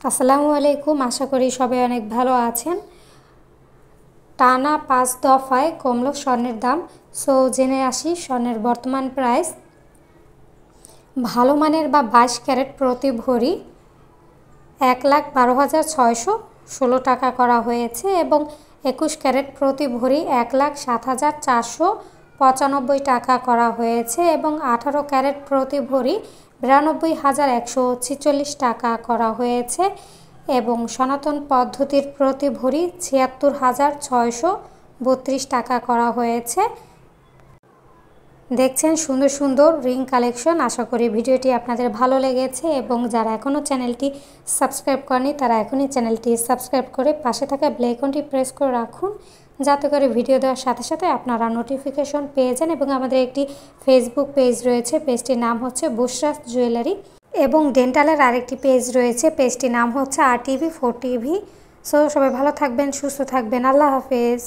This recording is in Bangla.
আসসালামু আলাইকুম। আশা করি সবাই অনেক ভালো আছেন। টানা 5 দফায় কমলো স্বর্ণের দাম। সো জেনে আসি স্বর্ণের বর্তমান প্রাইস। ভালো মানের বা 22 ক্যারেট প্রতি ভরি 1,12,616 টাকা করা হয়েছে এবং 21 ক্যারেট প্রতি ভরি 1,07,495 টাকা করা হয়েছে এবং 18 ক্যারেট প্রতি ভরি 92,146 টাকা করা হয়েছে এবং সনাতন পদ্ধতির প্রতি ভরি 76,632 টাকা করা হয়েছে। দেখছেন সুন্দর সুন্দর রিং কালেকশন। আশা করি ভিডিওটি আপনাদের ভালো লেগেছে এবং যারা এখনও চ্যানেলটি সাবস্ক্রাইব করেনি তারা এখনই চ্যানেলটি সাবস্ক্রাইব করে পাশে থাকা বেল আইকনটি প্রেস করে রাখুন, যাতে করে ভিডিও দেওয়ার সাথে সাথে আপনারা নোটিফিকেশন পেয়ে যান। এবং আমাদের একটি ফেসবুক পেজ রয়েছে, পেজটির নাম হচ্ছে বুশরাস জুয়েলারি, এবং ডেন্টালের আরেকটি পেজ রয়েছে, পেজটির নাম হচ্ছে RTV4TV। সো সবাই ভালো থাকবেন, সুস্থ থাকবেন। আল্লাহ হাফেজ।